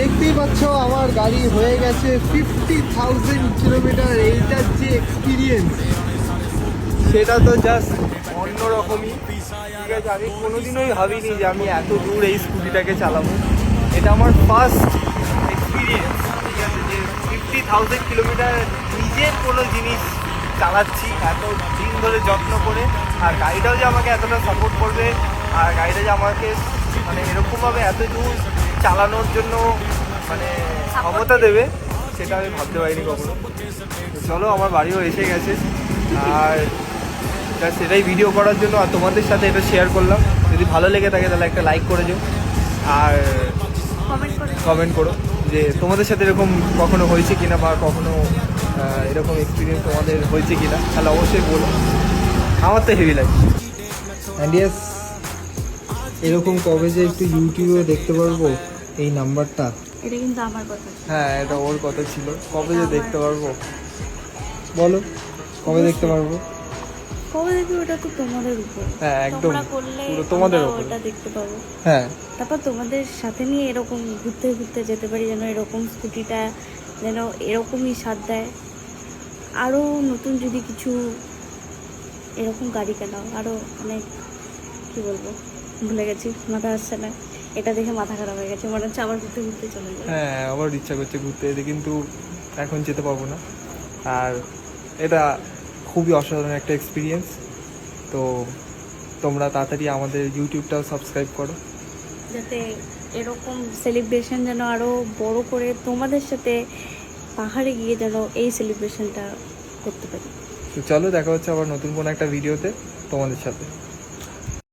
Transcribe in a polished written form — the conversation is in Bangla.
দেখতেই পাচ্ছ আমার গাড়ি হয়ে গেছে 50,000 কিলোমিটার। এইটার যে এক্সপিরিয়েন্স সেটা তো জাস্ট অন্যরকমই। ঠিক আছে, আমি কোনোদিনই ভাবিনি যে আমি এত দূর এই স্কুটিটাকে চালাবো। এটা আমার ফার্স্ট এক্সপিরিয়েন্স। ঠিক আছে, যে 50,000 কিলোমিটার নিজের কোনো জিনিস চালাচ্ছি এত দিন ধরে যত্ন করে। আর গাড়িটাও যে আমাকে এতটা সাপোর্ট করবে, আর গাড়িটা যে আমাকে মানে এরকমভাবে এত দূর চালানোর জন্য মানে ক্ষমতা দেবে, সেটা আমি ভাবতে পারিনি কখনো। চলো, আমার বাড়িও এসে গেছে, আর সেটাই ভিডিও করার জন্য আর তোমাদের সাথে এটা শেয়ার করলাম। যদি ভালো লেগে থাকে তাহলে একটা লাইক করে দিও, আর কমেন্ট করো যে তোমাদের সাথে এরকম কখনো হয়েছে কিনা, বা কখনো এরকম এক্সপিরিয়েন্স তোমাদের হয়েছে কিনা, তাহলে অবশ্যই বলো। আমার তো হেভি লাগে। অ্যান্ড ইয়েস, এরকম কবে যে একটু ইউটিউবে দেখতে পারবো এই নাম্বারটা, এটা কিন্তু আমার কথা। হ্যাঁ, এটা ওর কথা ছিল। কবে যে দেখতে পারবো বলো, কবে দেখতে পারবো? কবে দেখবে ওটা তো তোমাদের উপর। হ্যাঁ, একদম তোমরা করলে পুরো তোমাদের আমরা উপর। ওটা দেখতে পাবো। হ্যাঁ, তারপর তোমাদের সাথে নিয়ে এরকম ঘুরতে ঘুরতে যেতে পারি, যেন এরকম স্কুটিটা যেন এরকমই স্বাদ দেয়। আরও নতুন যদি কিছু এরকম গাড়ি কেনাও, আরও অনেক, কি বলবো, ভুলে গেছি, মাথা আসছে না। এটা দেখে মাথা খারাপ হয়ে গেছে, মনে হচ্ছে আবার ঘুরতে ঘুরতে চলে যাবে। হ্যাঁ, আবার ইচ্ছা করছে ঘুরতে যেতে, কিন্তু এখন যেতে পারবো না। আর এটা খুবই অসাধারণ একটা এক্সপিরিয়েন্স। তো তোমরা তাড়াতাড়ি আমাদের ইউটিউবটাও সাবস্ক্রাইব করো, যাতে এরকম সেলিব্রেশন যেন আরও বড় করে তোমাদের সাথে পাহাড়ে গিয়ে যেন এই সেলিব্রেশনটা করতে পারি। তো চলো, দেখা হচ্ছে আবার নতুন কোনো একটা ভিডিওতে তোমাদের সাথে।